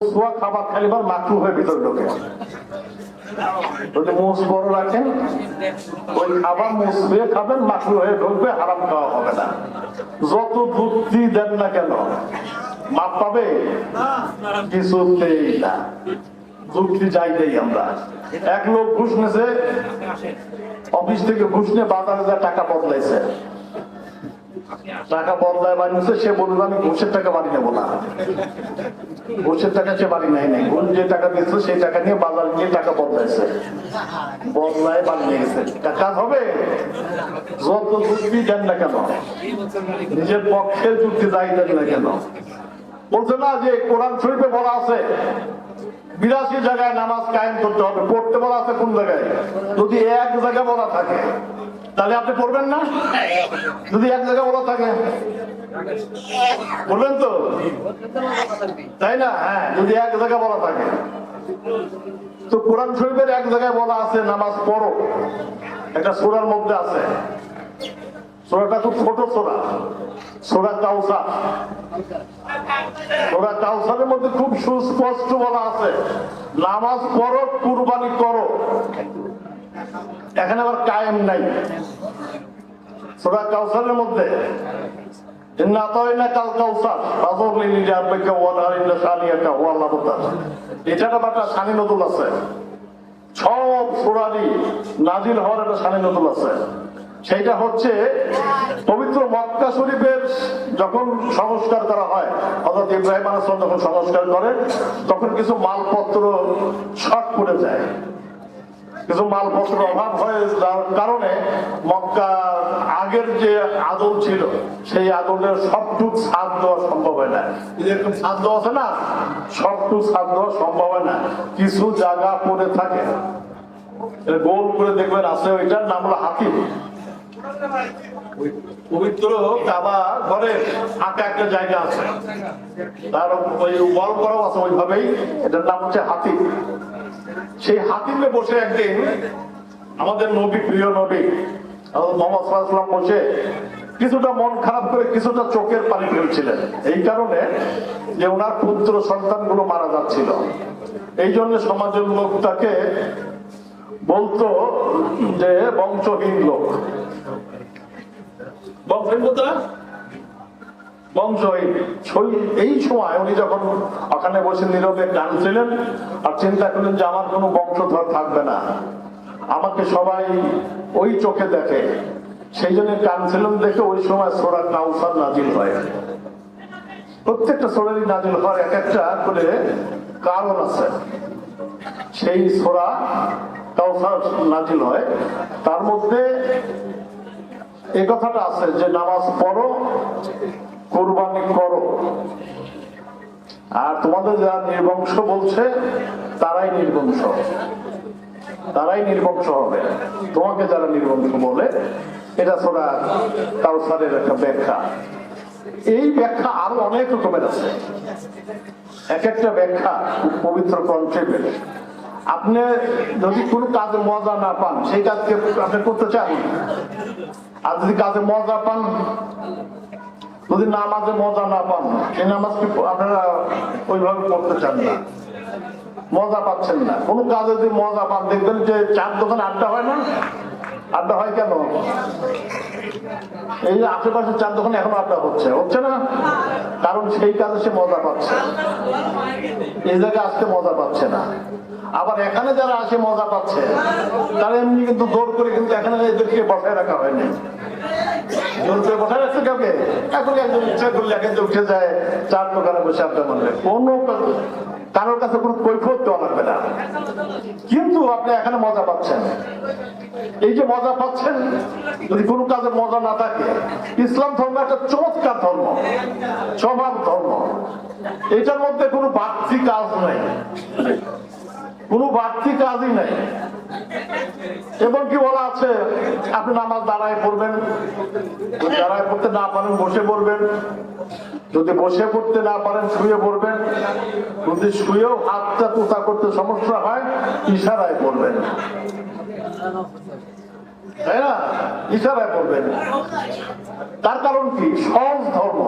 সোয়া খাবার খাইবার মাকরু হয়ে ভিতরে ঢোকে। যদি মুখ বড় রাখেন ওই খাবার মুখ ধুয়ে খাবেন, মাকরু হয়ে ঢুকবে, হারাম খাওয়া হবে না। যত বুদ্ধি দেন না কেন মাপ পাবে কিছুতেই না, যুক্তি যাই দেই আমরা। এক লোক ঘুষ নেছে, অফিস থেকে ঘুষ নিয়ে বাজারে যা টাকা বদলাইছে, টাকা বদলায় বানিয়েছে, সে বলবে আমি ঘুষের টাকা বাড়ি নেবো না। ঘুষের টাকা সে বাড়ি নেয় নাই, ঘুষ যে টাকা দিয়েছিল সেই টাকা নিয়ে বাজার নিয়ে টাকা বদলাইছে, বদলায় বাড়ি নিয়ে গেছে। কাজ হবে? যত যুক্তি দেন না কেন, নিজের পক্ষের যুক্তি যাই দেন না কেন, বলছে না যে কোরআন শরীফে বলা আছে 82 জায়গায় নামাজ কায়েম করতে হবে, পড়তে বলা আছে কোন জায়গায়? যদি এক জায়গায় বলা থাকে তাহলে আপনি পড়বেন না? যদি এক জায়গায় বলা থাকে বলবেন তো, তাই না? হ্যাঁ, যদি এক জায়গায় বলা থাকে। তো কোরআন শরীফের এক জায়গায় বলা আছে নামাজ পড়ো, একটা সূরার মধ্যে আছে, সূরাটা খুব ছোট সূরা, সূরা কাউসার। সূরা কাউসারের মধ্যে খুব সুস্পষ্ট বলা আছে নামাজ পড়ো, কুরবানি করো। এখানে আবার কায়েম নাই। সূরা কাউসারের মধ্যে ইন্না আতাইনাকাল কাউসার ফাযল লিরাব্বিকা ওয়ানহার ইন্না শানিয়াকা হুয়াল আবতার। এটার একটা শানি নজুল আছে, সব সূরারই নাজিল হওয়ার একটা শানি নজুল আছে। সেইটা হচ্ছে পবিত্র মক্কা শরীফের যখন সংস্কার করা হয়, হযরত ইব্রাহিম আলাইহিস সালাম যখন সংস্কার করেন, তখন কিছু মালপত্র শর্ট পড়ে যায়, কিছু মালপত্র অভাব হয়ে যাওয়ার কারণে মক্কা আগের যে আদল ছিল সেই আদলের সবটুক ছাদ দেওয়া সম্ভব হয় না। এরকম ছাদ দেওয়া আছে না, সবটুক ছাদ দেওয়া সম্ভব হয় না, কিছু জায়গা পড়ে থাকে। গোল করে দেখবেন আছে, ওইটার নাম হলো হাতিম। পবিত্র কাবা ঘরে ফাঁকা একটা জায়গা আছে, তার ওই ওয়াল করাও আছে ওইভাবেই, এটার নাম হচ্ছে হাতিম। সেই হাতিমে বসে একদিন আমাদের নবী, প্রিয় নবী মুহাম্মদ সাল্লাল্লাহু আলাইহি ওয়াসাল্লাম বসে কিছুটা মন খারাপ করে কিছুটা চোখের পানি ফেলছিলেন, এই কারণে যে ওনার পুত্র সন্তানগুলো মারা যাচ্ছিল। এই জন্য সমাজের লোক তাকে বলতো যে বংশহীন লোক। এই সময় উনি যখন ওখানে বসে নীরবে কাঁদছিলেন আর চিন্তা করলেন যে আমার কোনো বংশধর থাকবে না, আমাকে সবাই ওই চোখে দেখে, সেই জন্য কাঁদছিলেন। দেখে ওই সময় সূরা কাউসার নাজিল হয়। প্রত্যেকটা সূরারই নাজিল হওয়ার এক একটা করে কারণ আছে। সেই সূরা কাউসার নাজিল হয়, তার মধ্যে এই কথাটা আছে যে নামাজ পড়ো, কুরবানি করো। আর তোমাদের যারা নির্বংশ বলছে তারাই নির্বংশ, তারাই নির্বংশ হবে। তোমাকে যারা নির্বংশ বলে, এটা সূরা কাউসারের একটা ব্যাখ্যা। এই ব্যাখ্যা আরো অনেক রকমের আছে, এক একটা ব্যাখ্যা পবিত্র গ্রন্থে পেলে। আপনি যদি কোনো কাজে মজা না পান, সেই কাজকে আপনি করতে চান। আর যদি কাজে মজা পান, যদি নামাজে মজা না পান, সেই নামাজকে আপনারা ওইভাবে করতে চান না, মজা পাচ্ছেন না। কোনো কাজে যদি মজা পান, দেখবেন যে চার দোকানে আড্ডা হয় না? আড্ডা হয় কেন? এই যে আশেপাশে চার দোকানে এখন আড্ডা হচ্ছে না, কারণ সেই কাজে সে মজা পাচ্ছে, এই জায়গায় আসতে মজা পাচ্ছে না। আবার এখানে যারা আসে মজা পাচ্ছে, তারা এমনি কিন্তু জোর করে কিন্তু এখানে এদেরকে বসায় রাখা হয়নি, জোর করে বসায় রাখছে কাউকে। এখন একজন ইচ্ছা করলে এখানে উঠে যায়, চার দোকানে বসে আড্ডা মারবে, কোনো কারোর কাছে কোনো কৈফিয়ত দেওয়া লাগবে না। কিন্তু আপনি এখানে মজা পাচ্ছেন। এই যে মজা পাচ্ছেন, যদি কোনো কাজে মজা না থাকে, ইসলাম ধর্ম একটা চমৎকার ধর্ম, স্বভাব ধর্ম। এটার মধ্যে কোনো বাড়তি কাজ নাই, কোনো বাড়তি কাজই নাই। এবং কি বলা আছে, আপনি নামাজ দাঁড়ায় পড়বেন, দাঁড়ায় পড়তে না পারেন বসে পড়বেন, যদি বসে পড়তে না পারেন শুয়ে পড়বেন, যদি শুয়েও হাতটা তোতা করতে সমস্যা হয় ইশারায় পড়বেন। তাই না? ইশারায় পড়বেন। তার কারণ কি? সহজ ধর্ম।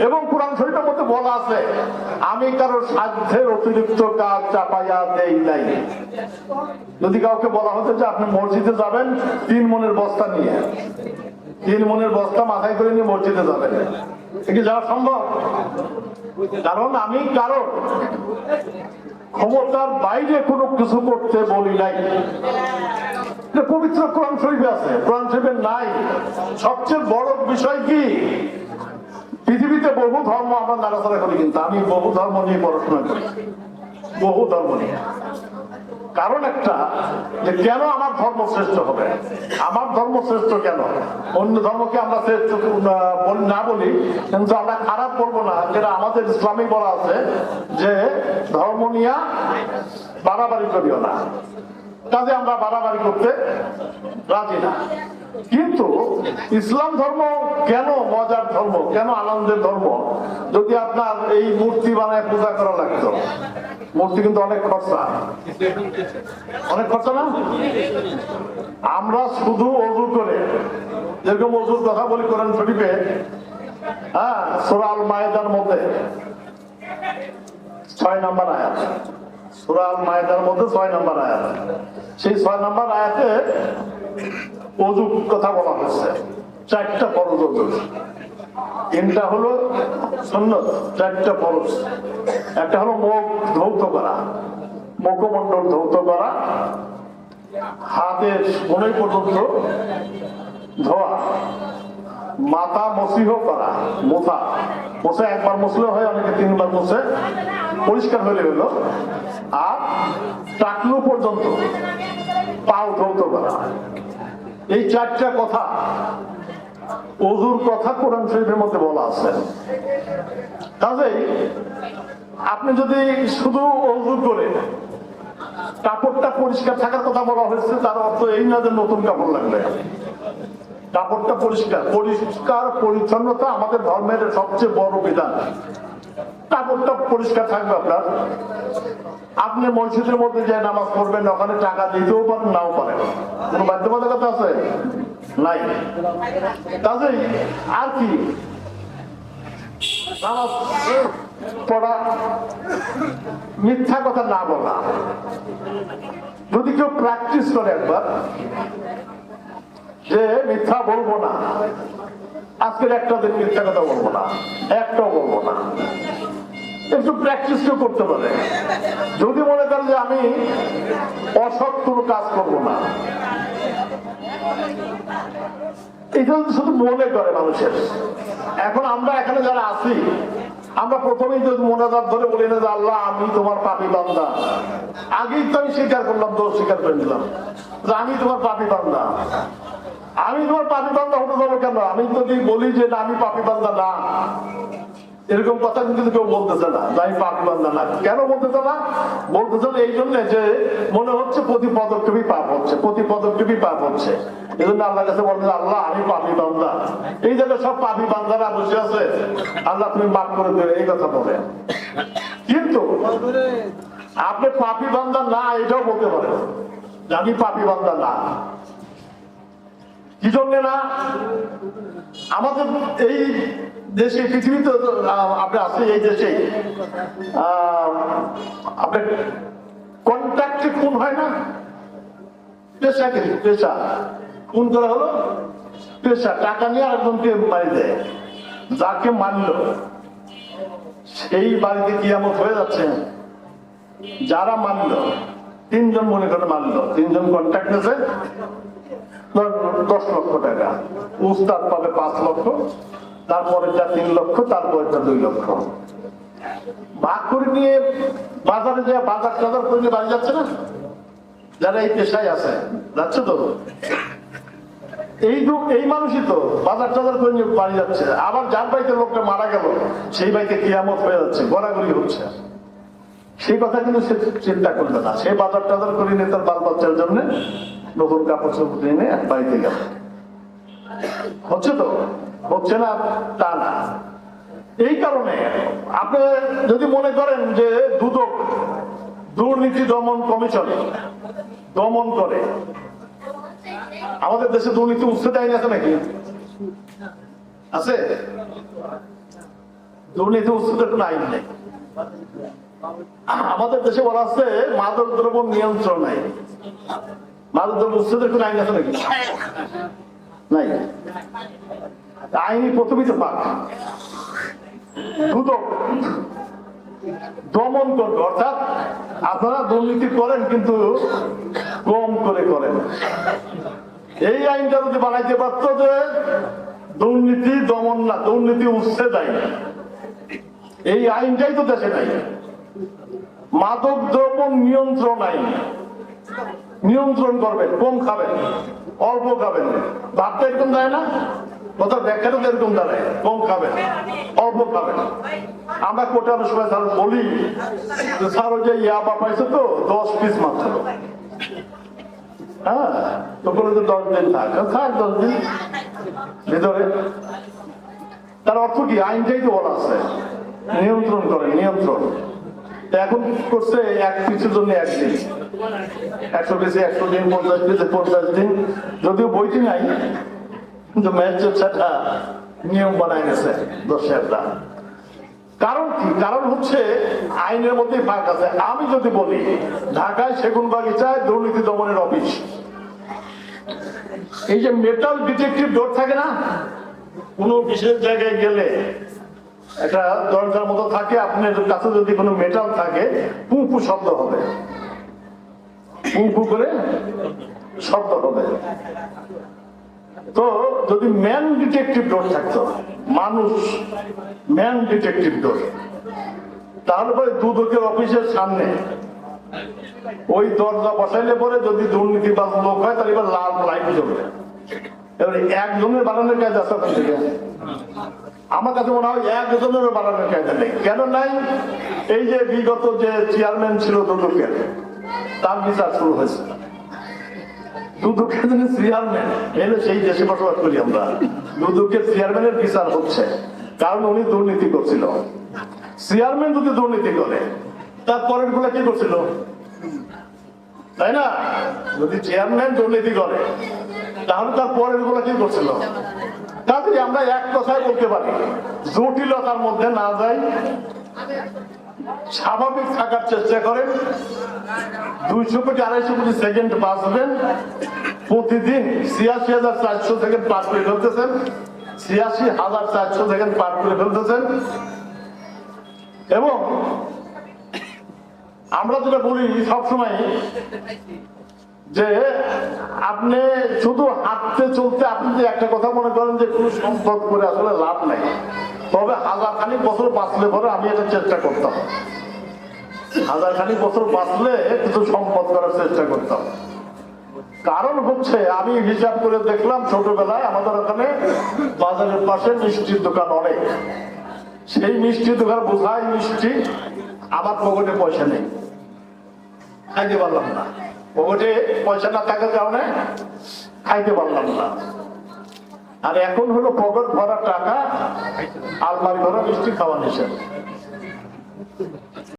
এবং কোরআন শরীফের মধ্যে বলা আছে, আমি কারো সাধ্যের অতিরিক্ত কাজ চাপাইয়া দেই নাই। যদি কাউকে বলা হতো যে আপনি মসজিদে যাবেন 3 মণের বস্তা নিয়ে, 3 মণের বস্তা মাথায় করে নিয়ে মসজিদে যাবেন, কি যাওয়া সম্ভব? কারণ আমি কারো ক্ষমতার বাইরে কোনো কিছু করতে বলি নাই। পবিত্র কোরআন শরীফে আছে, কোরআন শরীফে নাই। সবচেয়ে বড় বিষয় কি, পৃথিবীতে বহু ধর্ম আমরা নাড়াচাড়া করি, কিন্তু আমি বহু ধর্ম নিয়ে পড়াশোনা করি, বহু ধর্ম নিয়ে। কারণ একটা, যে কেন আমার ধর্ম শ্রেষ্ঠ হবে? আমার ধর্ম শ্রেষ্ঠ কেন? অন্য ধর্মকে আমরা শ্রেষ্ঠ না বলি, কিন্তু আমরা খারাপ বলবো না, যেটা আমাদের ইসলামে বলা আছে যে ধর্ম নিয়ে বাড়াবাড়ি করিও না। কাজে আমরা বাড়াবাড়ি করতে রাজি না। কিন্তু ইসলাম ধর্ম কেন মজার ধর্ম, কেন আনন্দের ধর্ম? যদি আপনার এই মূর্তি বানায় পূজা করা লাগতো, মূর্তি কিন্তু অনেক খরচা, অনেক খরচা না? আমরা শুধু অজু করে, যেরকম অজুর কথা বলি কোরআন শরীফে, হ্যাঁ, সূরা আল মায়েদার মধ্যে 6 নম্বর আয়াত, সূরা আল মায়েদার মধ্যে 6 নম্বর আয়াত, সেই 6 নম্বর আয়াতে অজুর কথা বলা হয়েছে। 4টা ফরজ অজু, 3টা হলো সুন্নত, 4টা ফরজ। একটা হলো মুখ ধৌত করা, মুখমণ্ডল ধৌত করা, হাতের কোণে পর্যন্ত ধোয়া, মাথা মসিহ করা, মোছা মোছা একবার মুছলে হয়, অনেকে 3বার মুছে পরিষ্কার হলে হলো। আর টাকলু পর্যন্ত পাও ধৌত করা। এই 4টা কথা, ওযুর কথা কোরআন শরীফের মধ্যে বলা আছে। কাজেই আপনি যদি শুধু ওযু করে কাপড়টা পরিষ্কার থাকার কথা বলা হয়েছে, তার অর্থ এই না যে নতুন কাপড় লাগবে। কাপড়টা পরিষ্কার, পরিষ্কার পরিচ্ছন্নতা আমাদের ধর্মের সবচেয়ে বড় বিধান। কাপড়টা পরিষ্কার থাকবে আপনার। আপনি মসজিদের মধ্যে যে নামাজ পড়বেন, ওখানে টাকা দিতেও পারেন, নাও পারেন, কোন বাধ্যবাধকতা আছে? নাই। কাজেই আর কি, নামাজ পড়া, মিথ্যা কথা না বলা। যদি কেউ প্র্যাকটিস করে একবার যে মিথ্যা বলবো না, আজকের একটা দিন মিথ্যা কথা বলবো না, একটাও বলবো না, একটু প্র্যাকটিস করতে পারে। যদি মনে করেন যে আমি অসৎ কোনো কাজ করবো না, এটা শুধু মনে করে মানুষের। এখন আমরা এখানে যারা আছি, আমরা প্রথমেই যদি মোনাজাত ধরে বলি না যে আল্লাহ আমি তোমার পাপী বান্দা, আগেই তো আমি স্বীকার করলাম, দোষ স্বীকার করে নিলাম যে আমি তোমার পাপী বান্দা। আমি তোমার পাপী বান্দা হতে যাবো কেন? আমি যদি বলি যে না আমি পাপী বান্দা না, এরকম কথা কিন্তু কেউ বলতেছে না যে আমি পাপী বান্দা না। কেন বলতেছে না? বলতেছে না এই জন্য যে মনে হচ্ছে প্রতি পদক্ষেপই পাপ হচ্ছে, প্রতি পদক্ষেপই পাপ হচ্ছে। এই জন্য আল্লাহর কাছে বলতে আল্লাহ আমি পাপী বান্দা। এই জায়গায় সব পাপী বান্দারা বসে আছে, আল্লাহ তুমি মাফ করে দেবে, এই কথা বলে। কিন্তু আপনি পাপী বান্দা না এটাও বলতে পারেন যে আমি পাপী বান্দা না। কি জন্য না? আমাদের এই দেশে, পৃথিবীতে আপনি আছে, এই দেশে আপনার কন্ট্রাক্টে খুন হয় না? পেশাকে পেশা খুন করা হলো, পেশা টাকা নিয়ে আরেকজনকে মারি দেয়। যাকে মারল সেই বাড়িতে কিয়ামত হয়ে যাচ্ছে। যারা মারল, 3 জন মনে করে মারল, 3 জন কন্ট্রাক্ট নিয়েছে 10 লক্ষ টাকা, উস্তাদ পাবে 5 লক্ষ, তারপরে যা 3 লক্ষ, তারপরে যা 2 লক্ষ। ভাগ করে নিয়ে বাজারে যে বাজার টাজার করে নিয়ে বাড়ি যাচ্ছে না, যারা এই পেশায় আছে যাচ্ছে তো, এই মানুষই তো বাজার টাজার করে নিয়ে বাড়ি যাচ্ছে। আবার যার বাড়িতে লোকটা মারা গেল, সেই বাড়িতে কিয়ামত হয়ে যাচ্ছে, গড়াগড়ি হচ্ছে। সেই কথা কিন্তু সে চিন্তা করবে না। সে বাজার টাজার করে নিয়ে তার বাল বাচ্চার জন্য নতুন কাপড় চোপড় এনে এক বাড়িতে গেল। হচ্ছে তো? হচ্ছে না তা না। এই কারণে আপনি যদি মনে করেন যে দুদক, দুর্নীতি দমন কমিশন দমন করে, আমাদের দেশে দুর্নীতি উচ্ছেদ আইন আছে নাকি? আছে? দুর্নীতি উচ্ছেদের কোনো আইন নেই। আমাদের দেশে বলা আছে মাদক দ্রব্য নিয়ন্ত্রণ আইন। মাদক দ্রব্য উচ্ছেদের কোনো আইন আছে নাকি? নাই। আইনি প্রথমিত পাক দুদক দমন করবে, অর্থাৎ আপনারা দুর্নীতি করেন কিন্তু কম করে করেন। এই আইনটা যদি বানাইতে পারত যে দুর্নীতি দমন না, দুর্নীতি উচ্ছেদ আইন, এই আইনটাই তো দেশে নাই। মাদক দ্রব্য নিয়ন্ত্রণ আইন, নিয়ন্ত্রণ করবেন, কম খাবেন, অল্প খাবেন। ভাবটা এরকম দেয় না, কোথাও ব্যাখ্যাটা তো এরকম দাঁড়ায়, কম খাবেন, অল্প খাবেন। আমরা কোটার সময় স্যার বলি যে স্যার ওই যে ইয়াবা পাইছে তো 10 পিস মাত্র, হ্যাঁ তো বলে তো 10 দিন থাক 10 দিন ভিতরে। তার অর্থ কি? আইনটাই তো বলা আছে নিয়ন্ত্রণ করে, নিয়ন্ত্রণ। এখন করছে 1 পিসের জন্য 1 দিন, 100 পিসে 100 দিন, 50 পিসে 50 দিন। যদিও বইটি নাই কিন্তু ম্যাজিস্ট্রেটরা নিয়ম বানায় গেছে 10টা। কারণ কি? কারণ হচ্ছে আইনের মধ্যে ফাঁক আছে। আমি যদি বলি ঢাকায় সেগুনবাগিচায় দুর্নীতি দমনের অফিস, এই যে মেটাল ডিটেকটিভ ডোর থাকে না, কোন বিশেষ জায়গায় গেলে একটা দরজার মতো থাকে, আপনার কাছে যদি কোনো মেটাল থাকে পু পু শব্দ হবে, পু পু করে শব্দ হবে। তো যদি ম্যান ডিটেকটিভ ডোর থাকতো, মানুষ ম্যান ডিটেকটিভ ডোর, তাহলে পরে দুদকের অফিসের সামনে ওই দরজা বসাইলে পরে যদি দুর্নীতিবাজ লোক হয় তাহলে এবার লাল লাইট জ্বলবে। এবারে একজনের বানানোর কাজ আছে ওখান থেকে? আমার কাছে মনে হয় একজনের বানানোর কাজ নেই। কেন নাই? এই যে বিগত যে চেয়ারম্যান ছিল দুদকের, তার বিচার শুরু হয়েছে। দুদকের যিনি চেয়ারম্যান, এলে সেই দেশে বসবাস করি আমরা, দুদকের চেয়ারম্যানের বিচার হচ্ছে, কারণ উনি দুর্নীতি করছিল। চেয়ারম্যান যদি দুর্নীতি করে তার পরের গুলা কি করছিল, তাই না? যদি চেয়ারম্যান দুর্নীতি করে তাহলে তার পরের গুলা কি করছিল? তাহলে আমরা এক কথায় বলতে পারি, জটিলতার মধ্যে না যাই, স্বাভাবিক থাকার চেষ্টা করেন। 200 কোটি 250 কোটি সেকেন্ড বাঁচবেন, প্রতিদিন 86,400 সেকেন্ড পার করে ফেলতেছেন, 86,400 সেকেন্ড পার করে ফেলতেছেন। এবং আমরা যেটা বলি সবসময় যে আপনি শুধু হাঁটতে চলতে, আপনি যে একটা কথা মনে করেন যে কোনো সম্পদ করে আসলে লাভ নাই, তবে 1000 বছর বাঁচলে পরে আমি এটা চেষ্টা করতাম, 1000 বছর বাঁচলে কিছু সম্পদ করার চেষ্টা করতাম। কারণ হচ্ছে আমি হিসাব করে দেখলাম, ছোটবেলায় আমাদের ওখানে বাজারের পাশে মিষ্টির দোকান অনেক, সেই মিষ্টির দোকান বোঝাই মিষ্টি, আমার পকেটে পয়সা নেই, খাইতে পারলাম না। পকেটে পয়সা না থাকার কারণে খাইতে পারলাম না। আর এখন হলো পকেট ভরা টাকা, আলমারি ভরা মিষ্টি খাওয়া নিষেধ।